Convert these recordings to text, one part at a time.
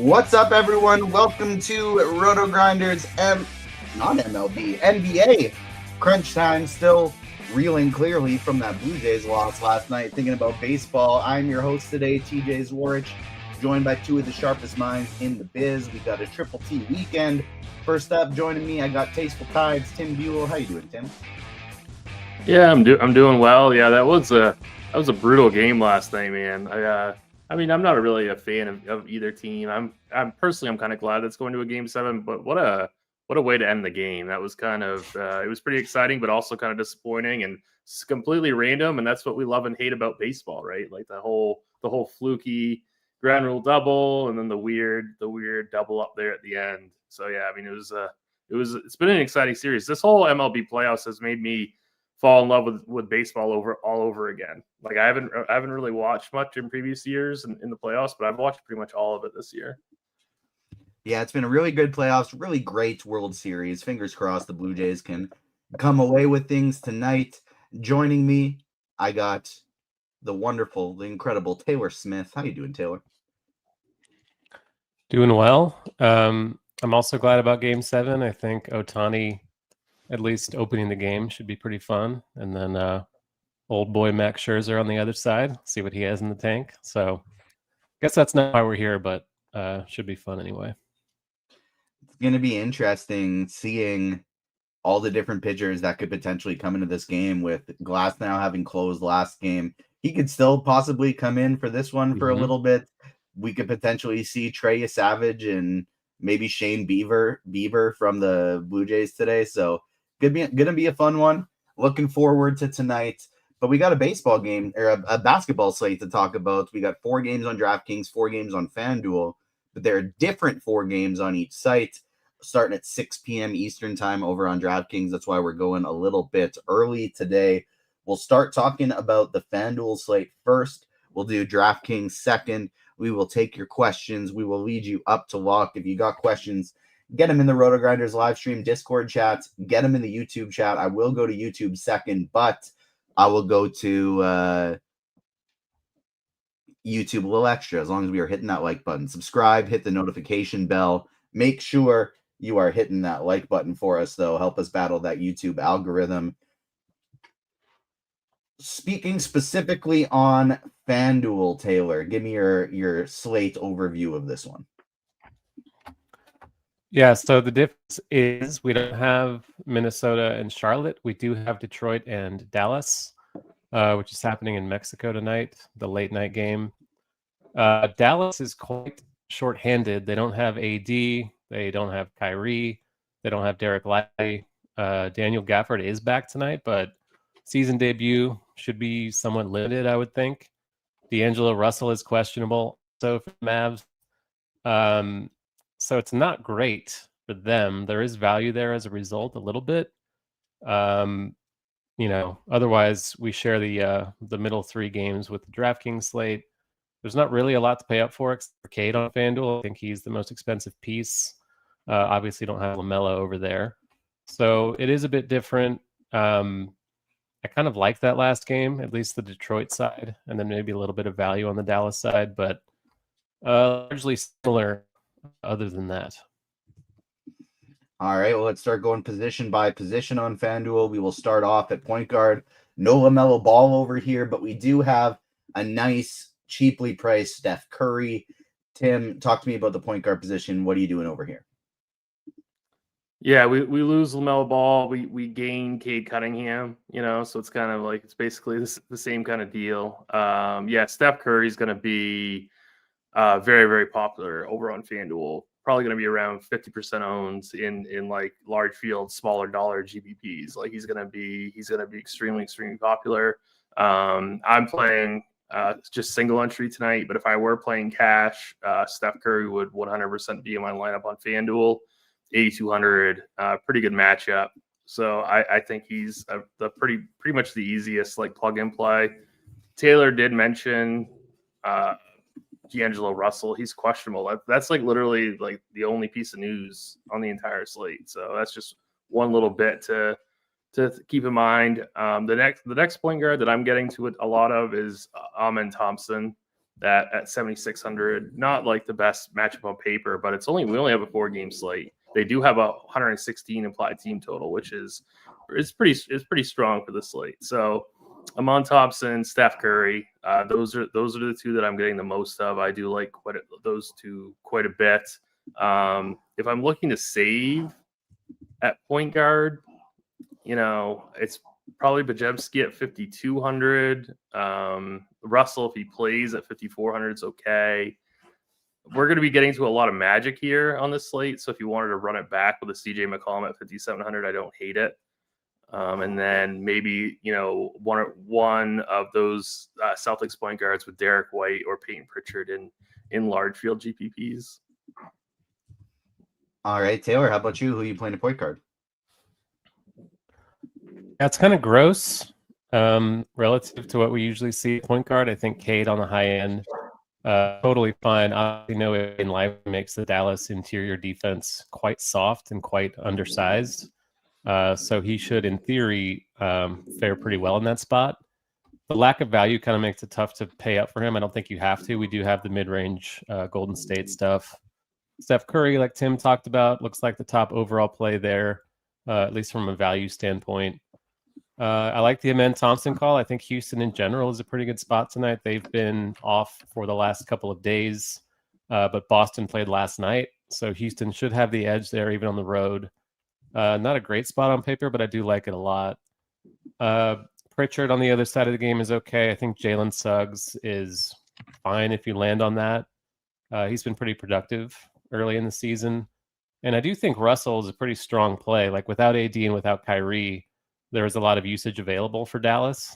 What's up, everyone? Welcome to RotoGrinders not MLB, NBA crunch time. Still reeling clearly from that Blue Jays loss last night, thinking about baseball. I'm your host today, TJ Zwarich, joined by two of the sharpest minds in the biz. We got a Triple T weekend. First up, joining me, I got Tasteful Tides, Tim Buell. How you doing, Tim? Yeah, I'm doing well. Yeah, that was a brutal game last night, man. I mean, I'm not really a fan of either team. I'm personally kind of glad it's going to a game 7, but what a way to end the game. That was kind of it was pretty exciting, but also kind of disappointing and completely random. And that's what we love and hate about baseball, right? Like the whole fluky ground rule double, and then the weird double up there at the end. So yeah, I mean, it's been an exciting series. This whole MLB playoffs has made me fall in love with baseball all over again. Like I haven't really watched much in previous years in the playoffs, but I've watched pretty much all of it this year. Yeah, it's been a really good playoffs, really great World Series. Fingers crossed the Blue Jays can come away with things tonight. Joining me, I got the wonderful, the incredible Taylor Smith. How you doing, Taylor? Doing well. I'm also glad about Game 7. I think Ohtani, at least opening the game, should be pretty fun. And then old boy Max Scherzer on the other side, see what he has in the tank. So I guess that's not why we're here, but should be fun anyway. It's going to be interesting seeing all the different pitchers that could potentially come into this game. With Glass now having closed last game, he could still possibly come in for this one for a little bit. We could potentially see Trey Savage and maybe Shane Bieber from the Blue Jays today. So gonna be a fun one. Looking forward to tonight. But we got a baseball game or a basketball slate to talk about. We got 4 games on DraftKings, 4 games on FanDuel, but there are different 4 games on each site, starting at 6 p.m. Eastern time over on DraftKings. That's why we're going a little bit early today. We'll start talking about the FanDuel slate first. We'll do DraftKings second. We will take your questions. We will lead you up to lock. If you got questions, get them in the RotoGrinders live stream Discord chat. Get them in the YouTube chat. I will go to YouTube second, but I will go to YouTube a little extra as long as we are hitting that like button. Subscribe, hit the notification bell. Make sure you are hitting that like button for us, though. Help us battle that YouTube algorithm. Speaking specifically on FanDuel, Taylor, give me your slate overview of this one. Yeah, so the difference is we don't have Minnesota and Charlotte. We do have Detroit and Dallas, which is happening in Mexico tonight, the late night game. Dallas is quite shorthanded. They don't have AD. They don't have Kyrie. They don't have Derek Lively. Daniel Gafford is back tonight, but season debut should be somewhat limited, I would think. D'Angelo Russell is questionable. So for the Mavs, so it's not great for them. There is value there as a result, a little bit. Otherwise we share the middle 3 games with the DraftKings slate. There's not really a lot to pay up for except for Cade on FanDuel. I think he's the most expensive piece. Obviously don't have LaMelo over there. So it is a bit different. I kind of like that last game, at least the Detroit side, and then maybe a little bit of value on the Dallas side, but largely similar other than that. All right, well, let's start going position by position on FanDuel. We will start off at point guard. No LaMelo Ball over here, but we do have a nice, cheaply priced Steph Curry. Tim, talk to me about the point guard position. What are you doing over here? Yeah, we lose LaMelo Ball. We gain Cade Cunningham, so it's kind of like it's basically the same kind of deal. Steph Curry is going to be very, very popular over on FanDuel. Probably going to be around 50% owned in like large field, smaller dollar GPPs. Like he's going to be extremely, extremely popular. I'm playing just single entry tonight, but if I were playing cash, Steph Curry would 100% be in my lineup on FanDuel. 8,200, pretty good matchup. So I think he's the pretty much the easiest like plug and play. Taylor did mention D'Angelo Russell. He's questionable. That's like literally like the only piece of news on the entire slate. So that's just one little bit to keep in mind. The next point guard that I'm getting to a lot of is Amen Thompson. at 7,600. Not like the best matchup on paper, but we only have a 4-game slate. They do have a 116 implied team total, which is pretty strong for the slate. So Amon Thompson, Steph Curry, those are the two that I'm getting the most of. I do like those two quite a bit. If I'm looking to save at point guard, it's probably Bajemski at 5,200. Russell, if he plays at 5,400, it's okay. We're going to be getting to a lot of magic here on this slate. So if you wanted to run it back with a CJ McCollum at 5,700, I don't hate it. And then maybe, one of those Celtics point guards with Derek White or Peyton Pritchard in large field GPPs. All right, Taylor, how about you? Who are you playing a point guard? That's kind of gross relative to what we usually see at point guard. I think Cade on the high end, totally fine. I know in life makes the Dallas interior defense quite soft and quite undersized. So he should, in theory, fare pretty well in that spot. The lack of value kind of makes it tough to pay up for him. I don't think you have to. We do have the mid-range Golden State stuff. Steph Curry, like Tim talked about, looks like the top overall play there, at least from a value standpoint. I like the Amen Thompson call. I think Houston in general is a pretty good spot tonight. They've been off for the last couple of days, but Boston played last night. So Houston should have the edge there, even on the road. Not a great spot on paper, but I do like it a lot. Pritchard on the other side of the game is okay. I think Jalen Suggs is fine if you land on that. He's been pretty productive early in the season. And I do think Russell is a pretty strong play. Like without AD and without Kyrie, there is a lot of usage available for Dallas.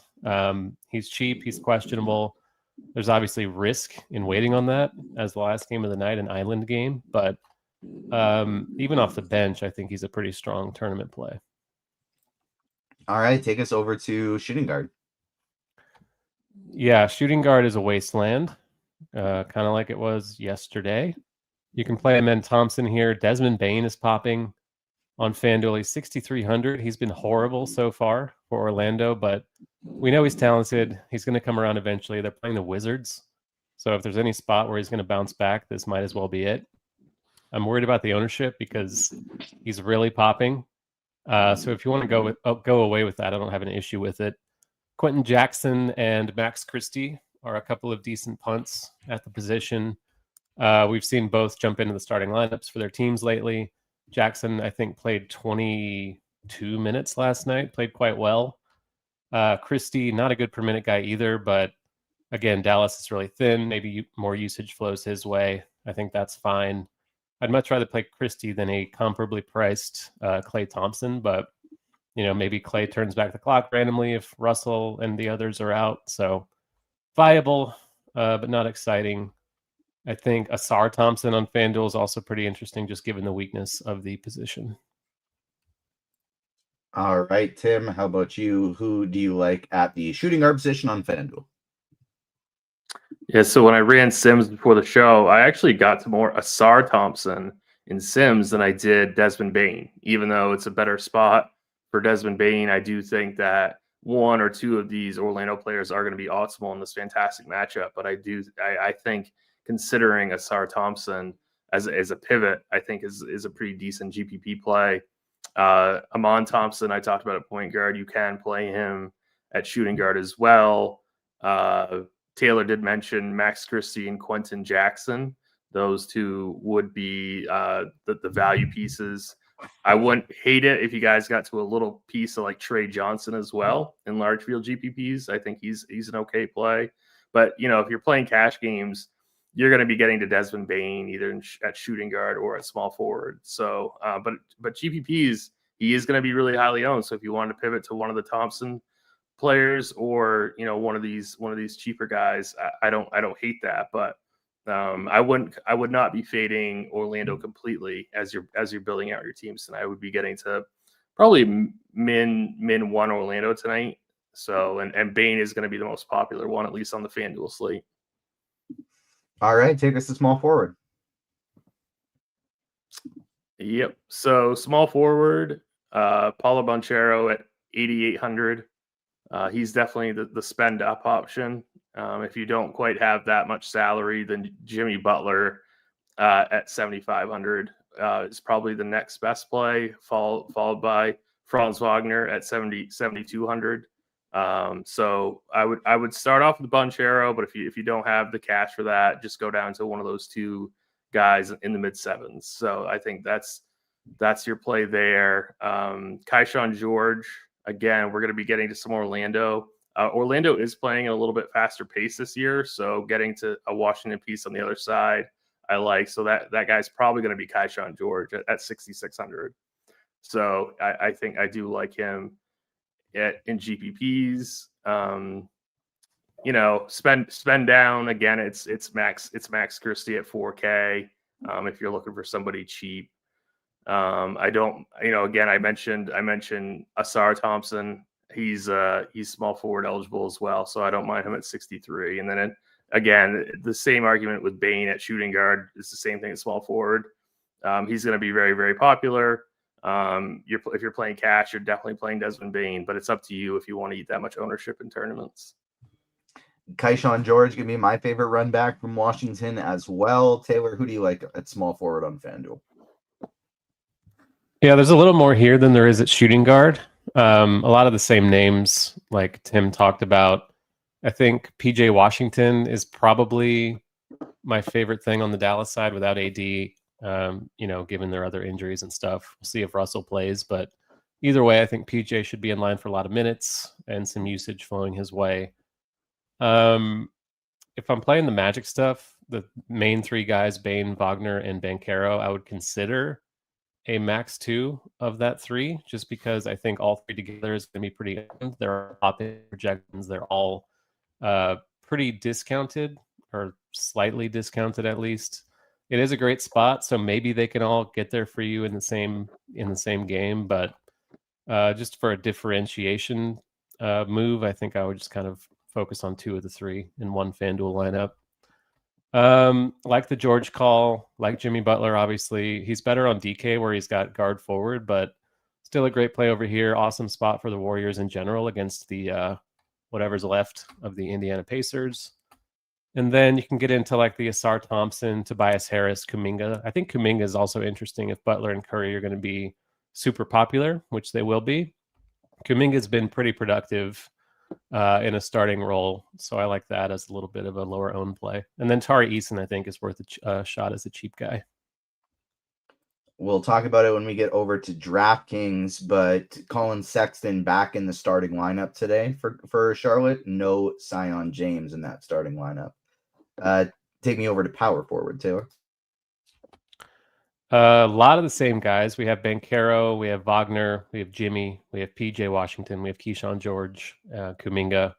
He's cheap. He's questionable. There's obviously risk in waiting on that as the last game of the night, an island game. But even off the bench, I think he's a pretty strong tournament play. All right, take us over to shooting guard. Yeah, shooting guard is a wasteland, kind of like it was yesterday. You can play Amen Thompson here. Desmond Bane is popping on FanDuel. He's 6,300. He's been horrible so far for Orlando, but we know he's talented. He's going to come around eventually. They're playing the Wizards. So if there's any spot where he's going to bounce back, this might as well be it. I'm worried about the ownership because he's really popping. So if you want to go away with that, I don't have an issue with it. Quentin Jackson and Max Christie are a couple of decent punts at the position. We've seen both jump into the starting lineups for their teams lately. Jackson, I think, played 22 minutes last night, played quite well. Christie, not a good per minute guy either, but again, Dallas is really thin. Maybe more usage flows his way. I think that's fine. I'd much rather play Christie than a comparably priced Klay Thompson, but maybe Klay turns back the clock randomly if Russell and the others are out. So viable, but not exciting. I think Asar Thompson on FanDuel is also pretty interesting, just given the weakness of the position. All right, Tim, how about you? Who do you like at the shooting guard position on FanDuel? Yeah, so when I ran Sims before the show, I actually got to more Asar Thompson in Sims than I did Desmond Bane. Even though it's a better spot for Desmond Bane, I do think that one or two of these Orlando players are going to be optimal in this fantastic matchup. But I think considering Asar Thompson as a pivot, I think is a pretty decent GPP play. Amon Thompson, I talked about at point guard. You can play him at shooting guard as well. Taylor did mention Max Christie and Quentin Jackson. Those two would be the value pieces. I wouldn't hate it if you guys got to a little piece of like Trey Johnson as well in large field GPPs. I think he's an okay play. But, if you're playing cash games, you're going to be getting to Desmond Bane either at shooting guard or at small forward. So, but GPPs, he is going to be really highly owned. So if you wanted to pivot to one of the Thompson players or one of these cheaper guys, I don't hate that, but I would not be fading Orlando completely as you're building out your teams tonight. I would be getting to probably min one Orlando tonight. So and Bane is going to be the most popular one, at least on the FanDuel slate. All right, take us to small forward. Yep. So small forward, Paulo Banchero at 8,800. He's definitely the spend up option. If you don't quite have that much salary, then Jimmy Butler at 7,500 is probably the next best play, followed by Franz Wagner at 7,200. So I would start off with Banchero, but if you don't have the cash for that, just go down to one of those two guys in the mid sevens. So I think that's your play there. Kaishan George, again, we're going to be getting to some Orlando. Orlando is playing at a little bit faster pace this year, so getting to a Washington piece on the other side, I like. So that guy's probably going to be Kaishan George at 6,600. So I think I do like him in GPPs. Spend down again. It's Max Christie at 4K. If you're looking for somebody cheap. I don't, again, I mentioned Asar Thompson. He's small forward eligible as well, so I don't mind him at 63. And then again, the same argument with Bain at shooting guard is the same thing at small forward. He's going to be very, very popular. If you're playing cash, you're definitely playing Desmond Bain, but it's up to you if you want to eat that much ownership in tournaments. Kaishan George gonna be my favorite run back from Washington as well. Taylor, who do you like at small forward on FanDuel? Yeah, there's a little more here than there is at shooting guard. A lot of the same names like Tim talked about. I think PJ Washington is probably my favorite thing on the Dallas side without AD, given their other injuries and stuff. We'll see if Russell plays, but either way, I think PJ should be in line for a lot of minutes and some usage flowing his way. If I'm playing the Magic stuff, the main three guys, Bain, Wagner, and Banchero, I would consider a max 2 of that 3, just because I think all 3 together is going to be pretty. There are popular projections. They're all pretty discounted, or slightly discounted at least. It is a great spot, so maybe they can all get there for you in the same game. But just for a differentiation move, I think I would just kind of focus on 2 of the 3 in one FanDuel lineup. Like the George call, like Jimmy Butler, obviously. He's better on DK where he's got guard forward, but still a great play over here. Awesome spot for the Warriors in general against the whatever's left of the Indiana Pacers. And then you can get into like the Asar Thompson, Tobias Harris, Kuminga. I think Kuminga is also interesting if Butler and Curry are going to be super popular, which they will be. Kuminga's been pretty productive in a starting role, so I like that as a little bit of a lower owned play. And then Tari Eason, I think, is worth a shot as a cheap guy. We'll talk about it when we get over to DraftKings, but Colin Sexton back in the starting lineup today for Charlotte. No Zion James in that starting lineup. Take me over to power forward, Taylor. A lot of the same guys. We have Banchero, we have Wagner, we have Jimmy, we have PJ Washington, we have Keyshawn George, Kuminga.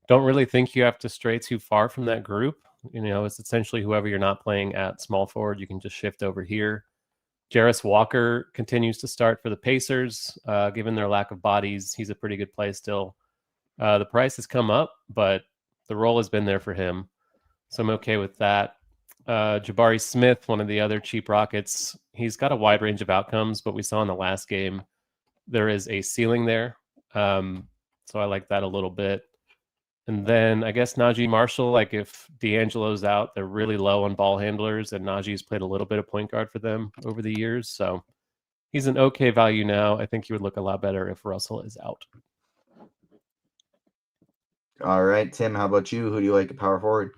Don't really think you have to stray too far from that group. It's essentially whoever you're not playing at small forward, you can just shift over here. Jarris Walker continues to start for the Pacers. Given their lack of bodies, he's a pretty good play still. The price has come up, but the role has been there for him. So I'm okay with that. Jabari Smith, one of the other cheap Rockets, he's got a wide range of outcomes, but we saw in the last game there is a ceiling there. So I like that a little bit. And then I guess Najee Marshall, like if D'Angelo's out, they're really low on ball handlers, and Najee's played a little bit of point guard for them over the years. So he's an okay value now. I think he would look a lot better if Russell is out. All right, Tim, how about you? Who do you like at power forward?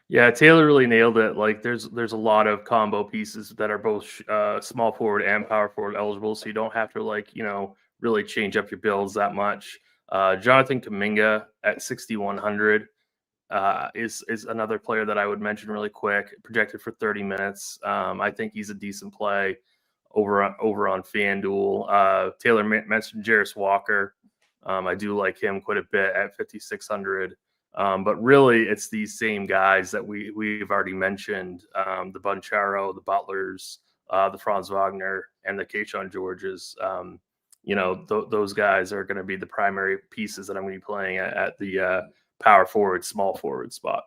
Yeah, Taylor really nailed it. Like there's a lot of combo pieces that are both small forward and power forward eligible, so you don't have to really change up your builds that much. Jonathan Kuminga at 6,100 is another player that I would mention really quick, projected for 30 minutes. I think he's a decent play over on FanDuel. Taylor mentioned Jarris Walker. I do like him quite a bit at 5,600. But really, it's these same guys that we've already mentioned, the Banchero, the Butlers, the Franz Wagner, and the Keyshawn Georges. Those guys are going to be the primary pieces that I'm going to be playing at the power forward, small forward spot.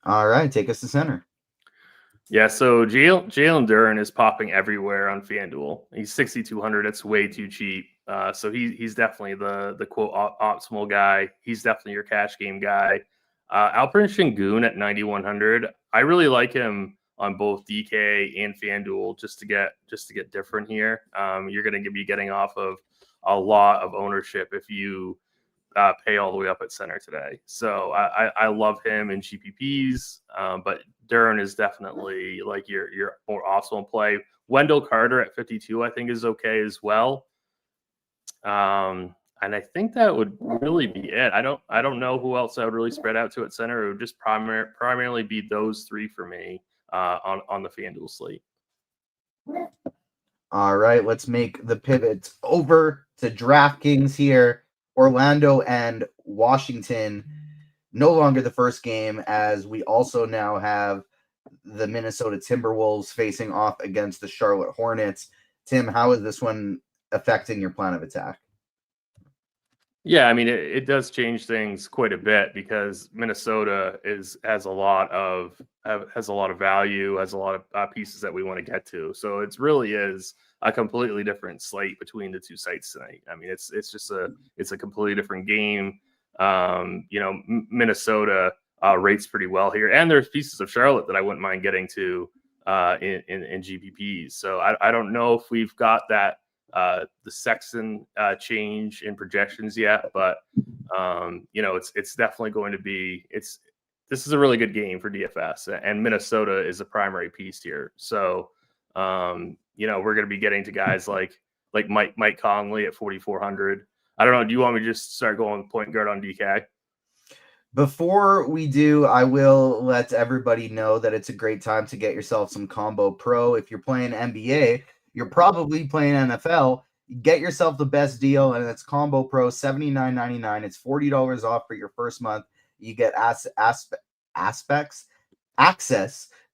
All right, take us to center. Yeah, so Jalen Duren is popping everywhere on FanDuel. He's 6,200. It's way too cheap. So he's definitely the quote optimal guy. He's definitely your cash game guy. Alperen Şengün at 9,100. I really like him on both DK and FanDuel just to get different here. You're going to be getting off of a lot of ownership if you pay all the way up at center today. So I love him in GPPs, but Duran is definitely like your more awesome play. Wendell Carter at 52, I think, is okay as well. And I think that would really be it. I don't know who else I would really spread out to at center. It would just primarily be those three for me on the FanDuel slate. All right, let's make the pivot over to DraftKings here. Orlando and Washington, no longer the first game, as we also now have the Minnesota Timberwolves facing off against the Charlotte Hornets. Tim, how is this one affecting your plan of attack? Yeah, I mean, it does change things quite a bit because Minnesota has a lot of value, has a lot of pieces that we want to get to. So it really is a completely different slate between the two sites tonight. I mean, it's just a completely different game. Minnesota rates pretty well here, and there's pieces of Charlotte that I wouldn't mind getting to in GPPs. So I don't know if we've got that. The Sexton change in projections yet, but it's definitely going to be this is a really good game for DFS, and Minnesota is a primary piece here. So we're going to be getting to guys like Mike Conley at 4,400. I don't know. Do you want me to just start going point guard on DK? Before we do, I will let everybody know that it's a great time to get yourself some Combo Pro. If you're playing NBA, you're probably playing NFL. Get yourself the best deal, and it's Combo Pro, $79.99. It's $40 off for your first month. You get access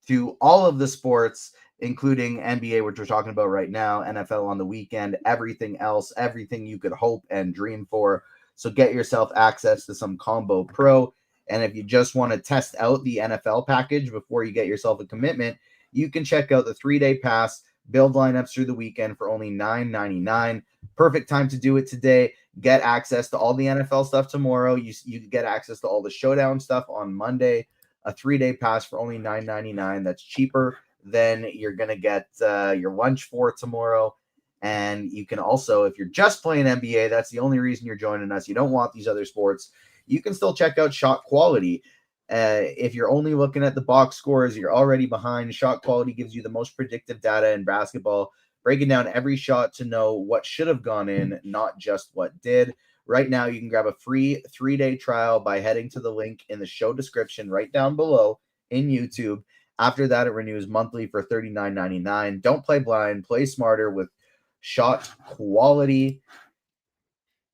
to all of the sports, including NBA, which we're talking about right now, NFL on the weekend, everything else, everything you could hope and dream for. So get yourself access to some Combo Pro. And if you just want to test out the NFL package before you get yourself a commitment, you can check out the 3-day pass. Build lineups through the weekend for only $9.99. Perfect time to do it today. Get access to all the NFL stuff tomorrow. You get access to all the showdown stuff on Monday. A 3-day pass for only $9.99. That's cheaper than you're going to get your lunch for tomorrow. And you can also, if you're just playing NBA, that's the only reason you're joining us. You don't want these other sports. You can still check out Shot Quality. If you're only looking at the box scores, you're already behind. Shot Quality gives you the most predictive data in basketball, breaking down every shot to know what should have gone in, not just what did. Right now, you can grab a free 3-day trial by heading to the link in the show description right down below in YouTube. After that, it renews monthly for $39.99. Don't play blind. Play smarter with Shot Quality.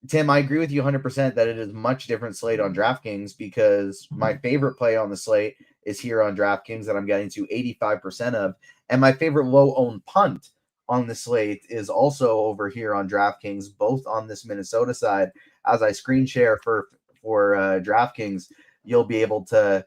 Tim, I agree with you 100% that it is much different slate on DraftKings, because my favorite play on the slate is here on DraftKings that I'm getting to 85% of. And my favorite low-owned punt on the slate is also over here on DraftKings, both on this Minnesota side. As I screen share for DraftKings, you'll be able to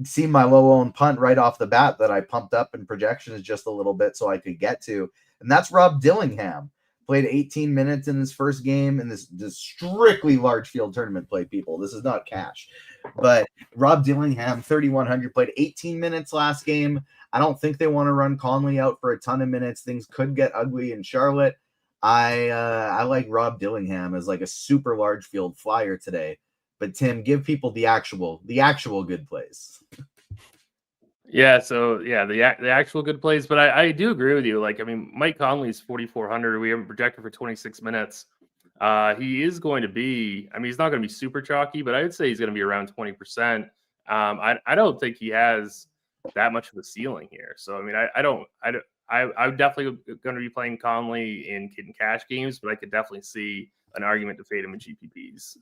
see my low-owned punt right off the bat that I pumped up in projections just a little bit so I could get to. And that's Rob Dillingham. Played 18 minutes in his first game in this strictly large field tournament play, people. This is not cash. But Rob Dillingham, 3,100, played 18 minutes last game. I don't think they want to run Conley out for a ton of minutes. Things could get ugly in Charlotte. I like Rob Dillingham as like a super large field flyer today. But Tim, give people the actual good plays. Yeah, so yeah, the actual good plays, but I do agree with you. Like, I mean, Mike Conley's 4,400. We have him projected for 26 minutes. He is going to be. I mean, he's not going to be super chalky, but I would say he's going to be around 20%. I don't think he has that much of a ceiling here. So I mean, I'm definitely going to be playing Conley in cash games, but I could definitely see an argument to fade him in GPPs.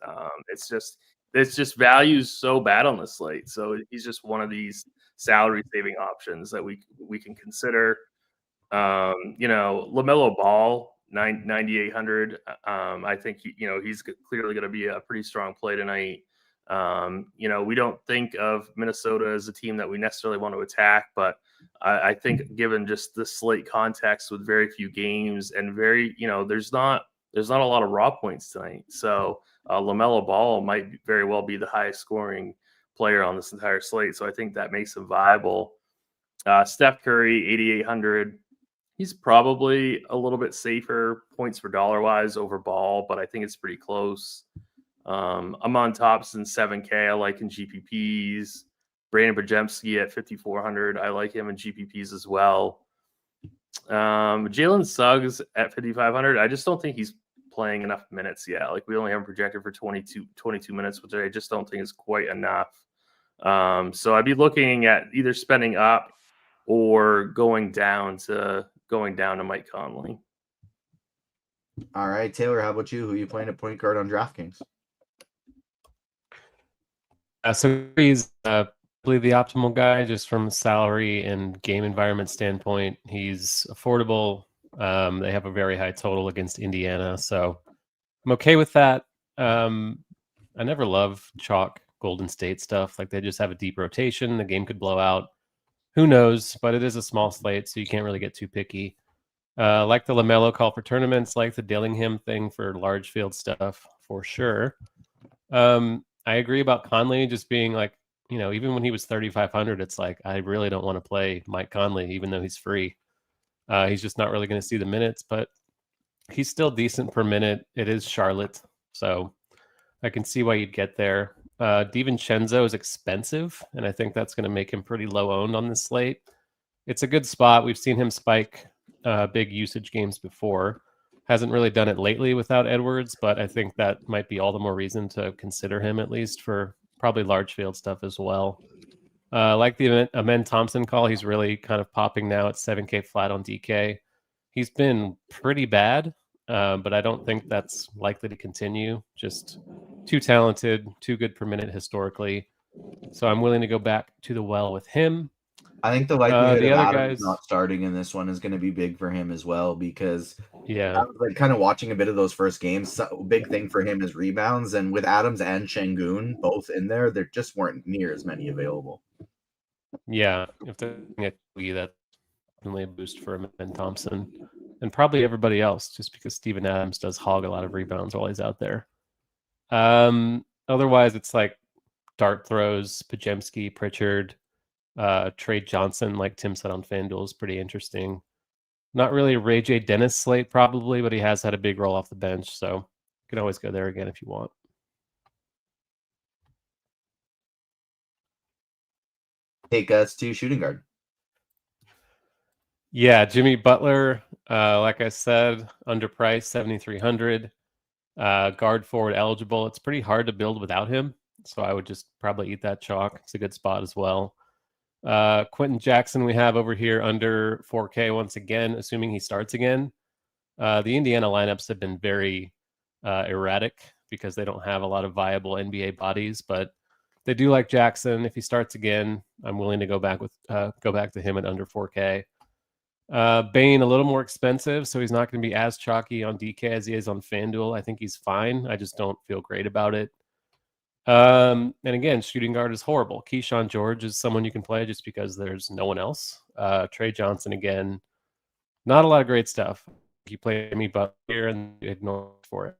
It's just value's so bad on this slate. So he's just one of these salary saving options that we can consider. LaMelo Ball, 9,800. I think he's clearly going to be a pretty strong play tonight. We don't think of Minnesota as a team that we necessarily want to attack, but I think given just the slate context with very few games and there's not there's not a lot of raw points tonight. So LaMelo Ball might very well be the highest scoring player on this entire slate. So I think that makes him viable. Steph Curry, 8,800. He's probably a little bit safer points for dollar wise over Ball, but I think it's pretty close. Amon Thompson, 7K. I like in GPPs. Brandon Bajemski at 5,400. I like him in GPPs as well. Jalen Suggs at 5,500. I just don't think he's playing enough minutes yet. Like, we only have him projected for 22 minutes, which I just don't think is quite enough. So I'd be looking at either spending up or going down to Mike Conley. All right, Taylor, how about you? Who are you playing at point guard on DraftKings? So he's probably the optimal guy just from a salary and game environment standpoint. He's affordable. They have a very high total against Indiana, so I'm okay with that. I never love chalk Golden State stuff. Like, they just have a deep rotation. The game could blow out. Who knows? But it is a small slate, so you can't really get too picky. Like the LaMelo call for tournaments, like the Dillingham thing for large field stuff, for sure. I agree about Conley just being like, even when he was 3,500, it's like, I really don't want to play Mike Conley, even though he's free. He's just not really going to see the minutes, but he's still decent per minute. It is Charlotte, so I can see why you'd get there. DiVincenzo is expensive, and I think that's going to make him pretty low owned on this slate. It's a good spot. We've seen him spike big usage games before. Hasn't really done it lately without Edwards, but I think that might be all the more reason to consider him, at least for probably large field stuff as well. Like the Amen Thompson call, he's really kind of popping now at 7K flat on DK. He's been pretty bad, but I don't think that's likely to continue. Just too talented, too good per minute historically. So I'm willing to go back to the well with him. I think the likelihood the of other Adams guys not starting in this one is going to be big for him as well, because yeah, I was like kind of watching a bit of those first games. So, big thing for him is rebounds, and with Adams and Şengün both in there, there just weren't near as many available. Yeah, if they're that's definitely a boost for Amen Thompson and probably everybody else, just because Steven Adams does hog a lot of rebounds while he's out there. Otherwise, it's like dart throws, Pajemski, Pritchard, Trey Johnson, like Tim said on FanDuel, is pretty interesting. Not really a Ray J. Dennis slate probably, but he has had a big roll off the bench, so you can always go there again if you want. Take us to shooting guard. Yeah, Jimmy Butler, like I said, underpriced, 7,300. Guard forward eligible. It's pretty hard to build without him, so I would just probably eat that chalk. It's a good spot as well. Quentin Jackson we have over here under 4K once again, assuming he starts again. The Indiana lineups have been very erratic because they don't have a lot of viable NBA bodies, but they do like Jackson. If he starts again, I'm willing to go back to him at under 4K. Bane a little more expensive, so he's not going to be as chalky on DK as he is on FanDuel. I think he's fine. I just don't feel great about it. And again, shooting guard is horrible. Keyshawn George is someone you can play just because there's no one else. Trey Johnson again, not a lot of great stuff. You play me but here and ignore for it.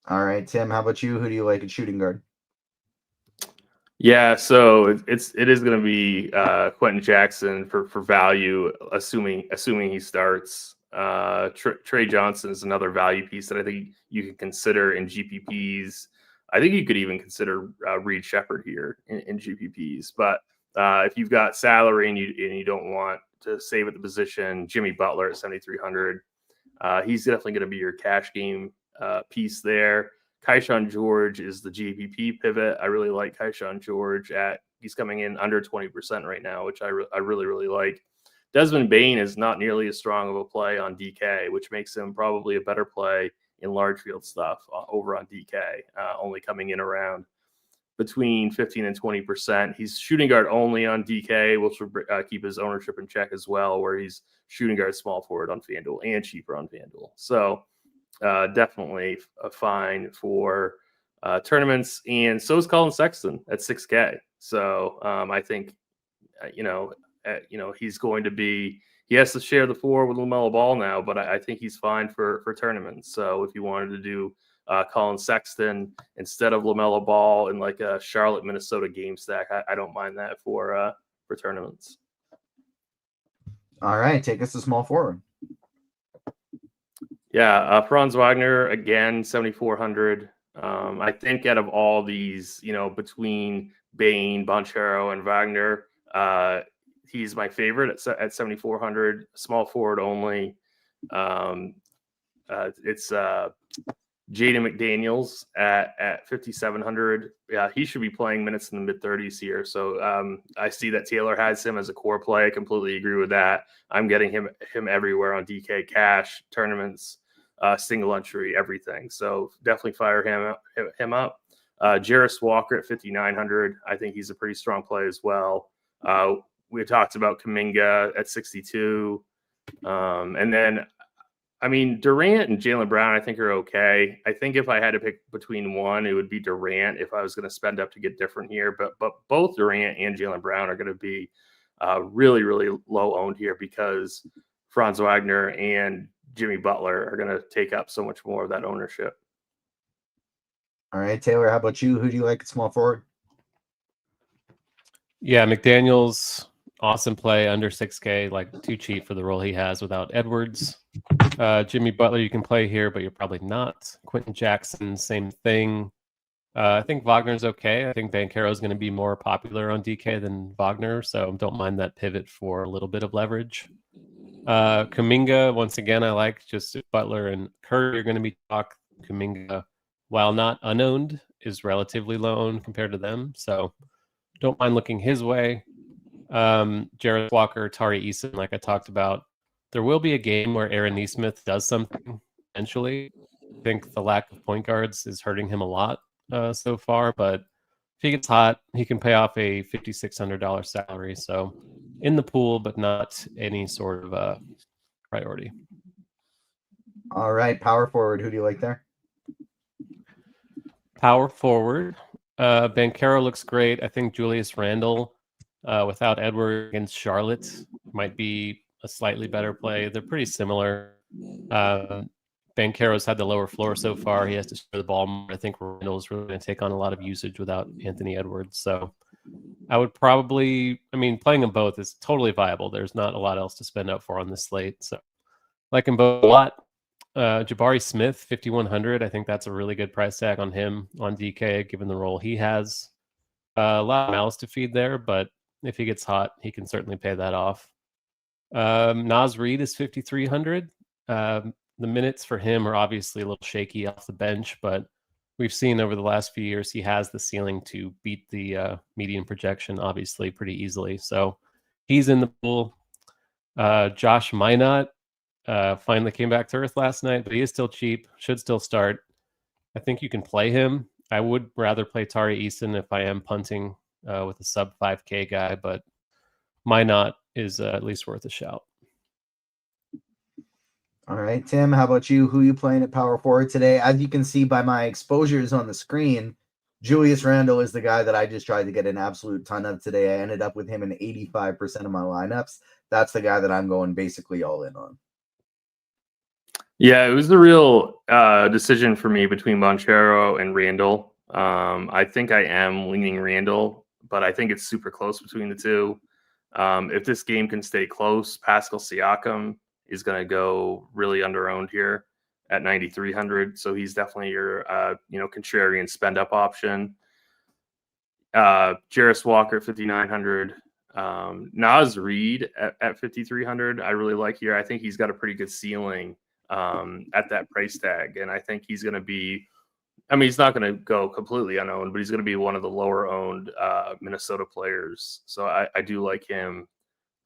All right, Tim, how about you? Who do you like at shooting guard? Yeah, so it is going to be Quentin Jackson for value, assuming he starts. Trey Johnson is another value piece that I think you can consider in GPPs. I think you could even consider Reed Shepherd here in GPPs. But if you've got salary and you don't want to save at the position, Jimmy Butler at 7,300, he's definitely going to be your cash game piece there. Keyshawn George is the GPP pivot. I really like Keyshawn George he's coming in under 20% right now, which I really, really like. Desmond Bane is not nearly as strong of a play on DK, which makes him probably a better play in large field stuff over on DK, only coming in around between 15 and 20%. He's shooting guard only on DK, which will keep his ownership in check as well, where he's shooting guard small forward on FanDuel and cheaper on FanDuel. So definitely a fine for tournaments. And so is Colin Sexton at 6K. So I think, he's going to be he has to share the floor with LaMelo Ball now, but I think he's fine for tournaments. So if you wanted to do Colin Sexton instead of LaMelo Ball in like a Charlotte, Minnesota game stack, I don't mind that for tournaments. All right, take us to small forward. Yeah, Franz Wagner again, 7,400. I think out of all these, between Bain, Banchero, and Wagner, he's my favorite at 7,400. Small forward only. It's Jaden McDaniels at 5,700. Yeah, he should be playing minutes in the mid-30s here. So I see that Taylor has him as a core play. I completely agree with that. I'm getting him everywhere on DK cash, tournaments, single entry, everything. So definitely fire him up. Jarris Walker at 5,900. I think he's a pretty strong play as well. We talked about Kuminga at 62. And then Durant and Jaylen Brown, I think, are okay. I think if I had to pick between one, it would be Durant if I was going to spend up to get different here. But both Durant and Jaylen Brown are going to be really, really low owned here because Franz Wagner and Jimmy Butler are going to take up so much more of that ownership. All right, Taylor, how about you? Who do you like at small forward? Yeah, McDaniels, awesome play, under 6K, like too cheap for the role he has without Edwards. Jimmy Butler, you can play here, but you're probably not. Quentin Jackson, same thing. I think Wagner's okay. I think Banchero is going to be more popular on DK than Wagner, so don't mind that pivot for a little bit of leverage. Kuminga, once again, I like. Just Butler and Curry are going to be talk. Kuminga, while not unowned, is relatively low owned compared to them, so don't mind looking his way. Jarris Walker, Tari Eason, like I talked about. There will be a game where Aaron Nesmith does something eventually. I think the lack of point guards is hurting him a lot so far, but if he gets hot, he can pay off a $5,600 salary. So in the pool, but not any sort of priority. All right, power forward. Who do you like there? Power forward. Banchero looks great. I think Julius Randle without Edward against Charlotte might be a slightly better play. They're pretty similar. Banchero's had the lower floor so far. He has to share the ball more. I think Randle's really going to take on a lot of usage without Anthony Edwards. So I would probably, playing them both is totally viable. There's not a lot else to spend up for on this slate. So like them both a lot. Jabari Smith, 5,100. I think that's a really good price tag on him on DK, given the role he has. A lot of mouths to feed there, but if he gets hot, he can certainly pay that off. Naz Reid is 5,300. The minutes for him are obviously a little shaky off the bench, but we've seen over the last few years he has the ceiling to beat the median projection, obviously, pretty easily. So he's in the pool. Josh Minot finally came back to earth last night, but he is still cheap, should still start. I think you can play him. I would rather play Tari Eason if I am punting with a sub 5K guy, but Minot is at least worth a shout. All right, Tim, how about you? Who are you playing at power forward today? As you can see by my exposures on the screen, Julius Randle is the guy that I just tried to get an absolute ton of today. I ended up with him in 85% of my lineups. That's the guy that I'm going basically all in on. Yeah, it was the real decision for me between Banchero and Randle. I think I am leaning Randle, but I think it's super close between the two. If this game can stay close, Pascal Siakam is going to go really under-owned here at 9,300. So he's definitely your, contrarian spend-up option. Jarris Walker, 5,900. Naz Reid at 5,300. I really like here. I think he's got a pretty good ceiling at that price tag. And I think he's going to be, he's not going to go completely unowned, but he's going to be one of the lower owned Minnesota players. So I do like him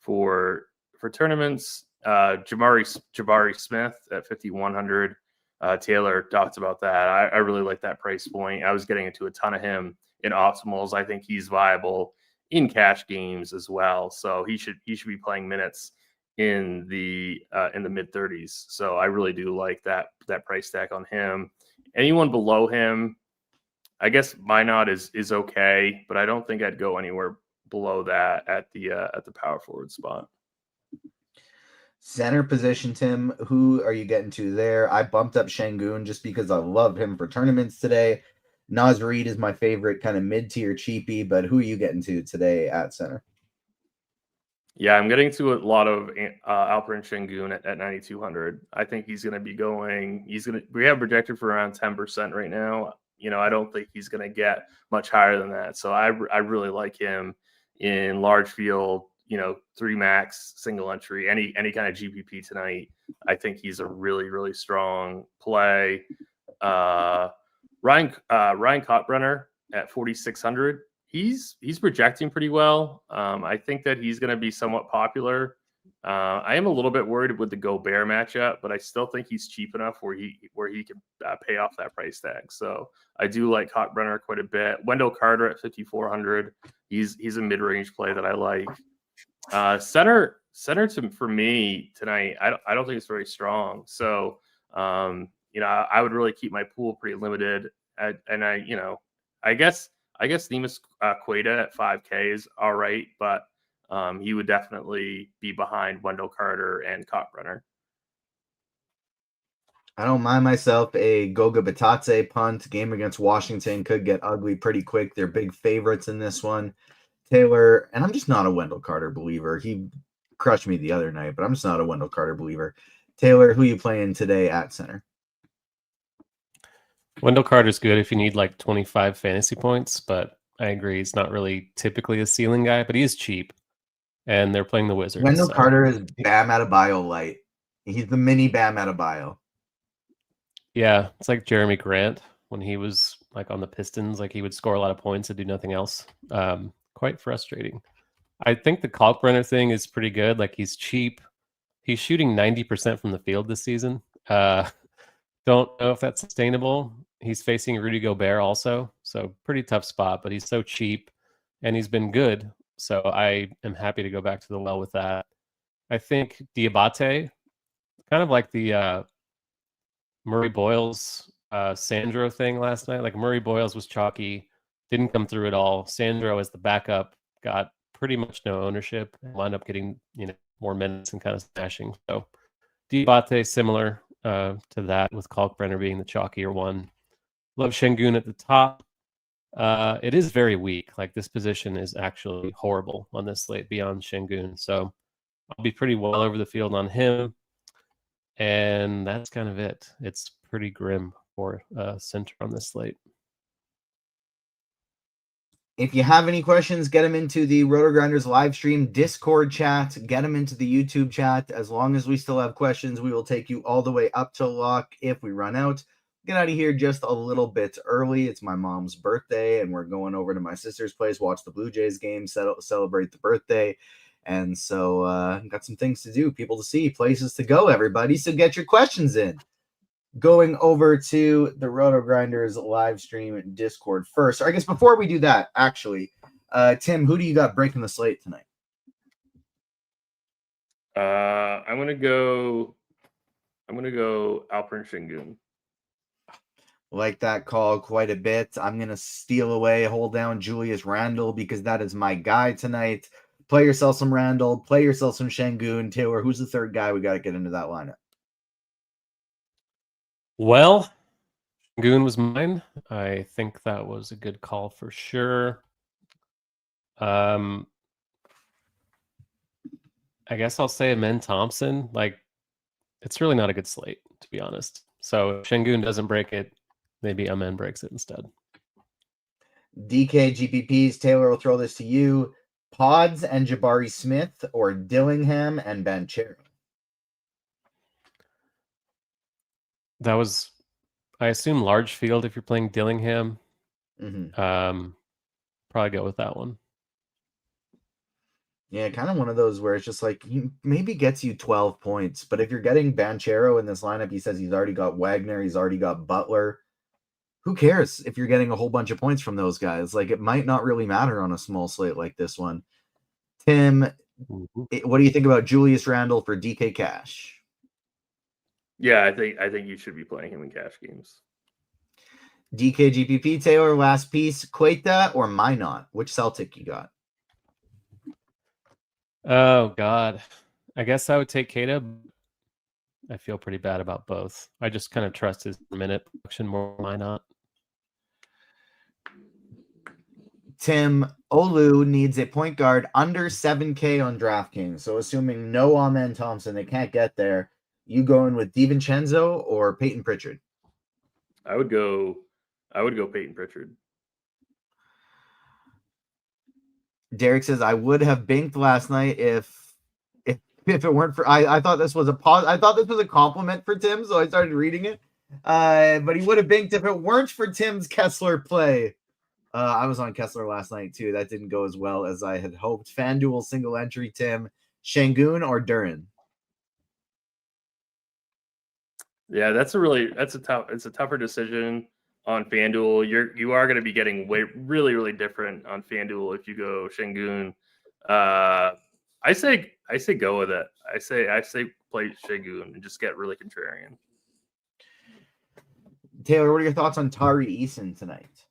for tournaments. Jabari Smith at 5,100. Taylor talked about that. I really like that price point. I was getting into a ton of him in optimals. I think he's viable in cash games as well. So he should be playing minutes in the mid 30s. So I really do like that price tag on him. Anyone below him, I guess Minot is okay, but I don't think I'd go anywhere below that at the power forward spot. Center position, Tim, who are you getting to there? I bumped up Şengün just because I love him for tournaments today. Naz Reid is my favorite kind of mid-tier cheapie, but who are you getting to today at center? Yeah, I'm getting to a lot of Alperen Şengün at 9,200. I think he's going to be going. We have projected for around 10% right now. I don't think he's going to get much higher than that. So I really like him in large field. 3 max single entry, any kind of GPP tonight. I think he's a really, really strong play. Ryan Kalkbrenner at 4,600. He's projecting pretty well. I think that he's going to be somewhat popular. I am a little bit worried with the Gobert matchup, but I still think he's cheap enough where he can pay off that price tag. So I do like Kalkbrenner quite a bit. Wendell Carter at 5,400. He's a mid-range play that I like. Center for me tonight, I don't think it's very strong. So I would really keep my pool pretty limited. I guess Nemus Queta at 5K is all right, but he would definitely be behind Wendell Carter and Kalkbrenner. I don't mind myself a Goga Batadze punt. Game against Washington could get ugly pretty quick. They're big favorites in this one. Taylor, and I'm just not a Wendell Carter believer. He crushed me the other night, but I'm just not a Wendell Carter believer. Taylor, who you playing today at center? Wendell Carter's good if you need like 25 fantasy points, but I agree he's not really typically a ceiling guy, but he is cheap, and they're playing the Wizards. Wendell Carter is Bam Adebayo light. He's the mini Bam Adebayo. Yeah, it's like Jeremy Grant when he was like on the Pistons, like he would score a lot of points and do nothing else. Quite frustrating. I think the Kalkbrenner thing is pretty good. Like he's cheap. He's shooting 90% from the field this season. Don't know if that's sustainable. He's facing Rudy Gobert also, so pretty tough spot, but he's so cheap and he's been good. So I am happy to go back to the well with that. I think Diabate, kind of like the Murray Boyles Sandro thing last night. Like Murray Boyles was chalky, didn't come through at all. Sandro as the backup got pretty much no ownership and wound up getting more minutes and kind of smashing. So Diabate similar to that, with Kalkbrenner being the chalkier one. Love Şengün at the top. It is very weak. Like this position is actually horrible on this slate beyond Şengün. So I'll be pretty well over the field on him. And that's kind of it. It's pretty grim for center on this slate. If you have any questions, get them into the RotoGrinders live stream Discord chat. Get them into the YouTube chat. As long as we still have questions, we will take you all the way up to lock if we run out. Get out of here just a little bit early. It's my mom's birthday, and we're going over to my sister's place, watch the Blue Jays game, celebrate the birthday. And so got some things to do, people to see, places to go, everybody. So get your questions in. Going over to the RotoGrinders live stream Discord first. Or I guess before we do that, actually, Tim, who do you got breaking the slate tonight? I'm gonna go Alperen Şengün. Like that call quite a bit. I'm gonna steal away, hold down Julius Randle because that is my guy tonight. Play yourself some Randle, play yourself some Şengün. Taylor, who's the third guy we got to get into that lineup? Well, Şengün was mine. I think that was a good call for sure. I guess I'll say Amen Thompson. Like, it's really not a good slate, to be honest. So if Şengün doesn't break it, maybe Amen breaks it instead. DK GPPs, Taylor, will throw this to you. Pods and Jabari Smith, or Dillingham and Banchero? That was, I assume, large field if you're playing Dillingham. Mm-hmm. Probably go with that one. Yeah, kind of one of those where it's just like he maybe gets you 12 points, but if you're getting Banchero in this lineup, he says he's already got Wagner, he's already got Butler. Who cares if you're getting a whole bunch of points from those guys? Like, it might not really matter on a small slate like this one. Tim, what do you think about Julius Randle for DK Cash? Yeah, I think you should be playing him in cash games. DK GPP, Taylor, last piece, Queta or Minot? Which Celtic you got? Oh, God. I guess I would take Kata. I feel pretty bad about both. I just kind of trust his minute production more. Why not? Tim, Olu needs a point guard under 7K on DraftKings. So assuming no Amen Thompson, they can't get there. You going with DiVincenzo or Peyton Pritchard? I would go Peyton Pritchard. Derek says I would have binked last night if it weren't for I thought this was a compliment for Tim, so I started reading it. But he would have binked if it weren't for Tim's Kessler play. I was on Kessler last night too. That didn't go as well as I had hoped. FanDuel single entry, Tim, Şengün or Duran? Yeah, it's a tougher decision on FanDuel. You are going to be getting really, really different on FanDuel if you go Şengün. I say go with it. I say play Şengün and just get really contrarian. Taylor, what are your thoughts on Tari Eason tonight?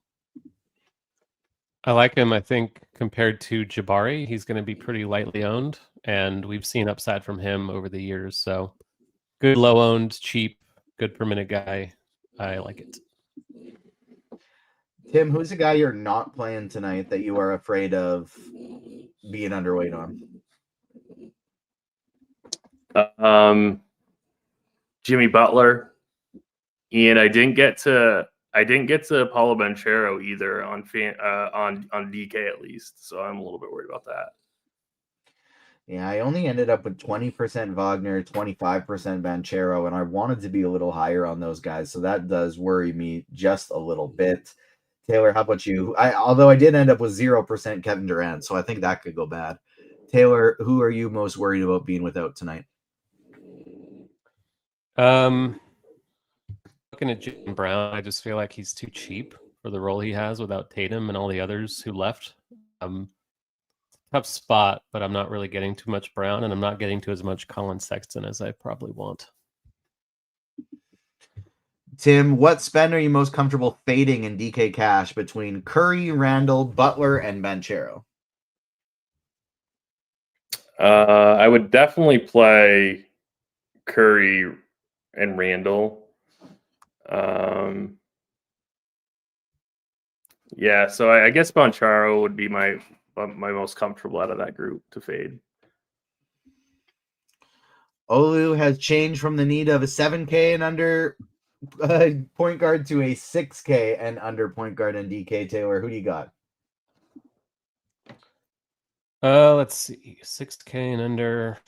I like him. I think compared to Jabari, he's going to be pretty lightly owned, and we've seen upside from him over the years. So good low owned, cheap, good per minute guy. I like it. Tim, who's the guy you're not playing tonight that you are afraid of being underweight on? Jimmy Butler. And I didn't get to Paulo Banchero either on DK at least, so I'm a little bit worried about that. Yeah, I only ended up with 20% Wagner, 25% Banchero, and I wanted to be a little higher on those guys, so that does worry me just a little bit. Taylor, how about you? Although I did end up with 0% Kevin Durant, so I think that could go bad. Taylor, who are you most worried about being without tonight? Looking at Jaylen Brown, I just feel like he's too cheap for the role he has without Tatum and all the others who left. Tough spot, but I'm not really getting too much Brown, and I'm not getting to as much Colin Sexton as I probably want. Tim, what spend are you most comfortable fading in DK Cash between Curry, Randall, Butler, and Banchero? I would definitely play Curry and Randall. Yeah, so I guess Banchero would be my most comfortable out of that group to fade. Olu has changed from the need of a 7K and under point guard to a 6K and under point guard and DK. Taylor, who do you got? Let's see, 6K and under.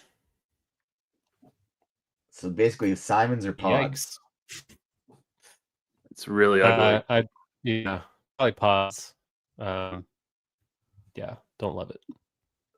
So basically, Simons or Pods. Yikes. It's really ugly. Yeah, probably Pods. Yeah, don't love it.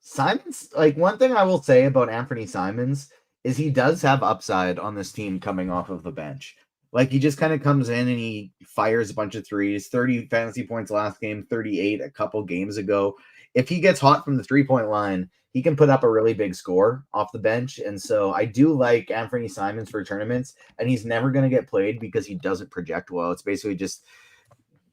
Simons, like one thing I will say about Anthony Simons is he does have upside on this team coming off of the bench. Like he just kind of comes in and he fires a bunch of threes, 30 fantasy points last game, 38 a couple games ago. If he gets hot from the 3-point line, he can put up a really big score off the bench. And so I do like Anthony Simons for tournaments, and he's never going to get played because he doesn't project well. It's basically just,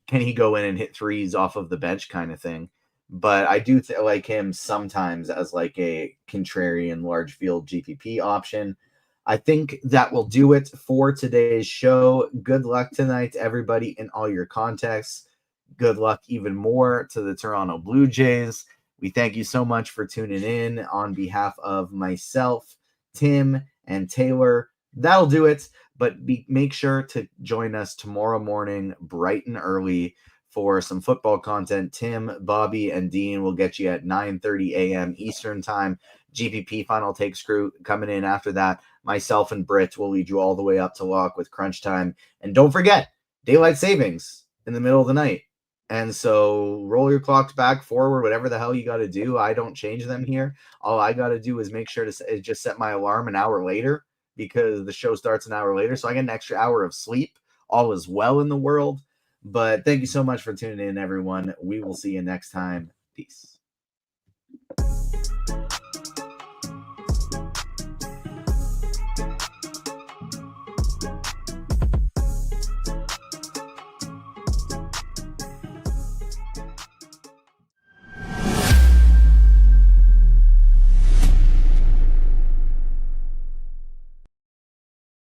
can he go in and hit threes off of the bench kind of thing. But I do like him sometimes as like a contrarian large field GPP option. I think that will do it for today's show. Good luck tonight to everybody in all your contexts. Good luck even more to the Toronto Blue Jays. We thank you so much for tuning in on behalf of myself, Tim, and Taylor. That'll do it. But make sure to join us tomorrow morning, bright and early, for some football content. Tim, Bobby, and Dean will get you at 9:30 a.m. Eastern time. GPP Final Takes crew coming in after that. Myself and Britt will lead you all the way up to lock with crunch time. And don't forget, daylight savings in the middle of the night. And so roll your clocks back, forward, whatever the hell you got to do. I don't change them here. All I got to do is make sure to just set my alarm an hour later because the show starts an hour later. So I get an extra hour of sleep. All is well in the world. But thank you so much for tuning in, everyone. We will see you next time. Peace.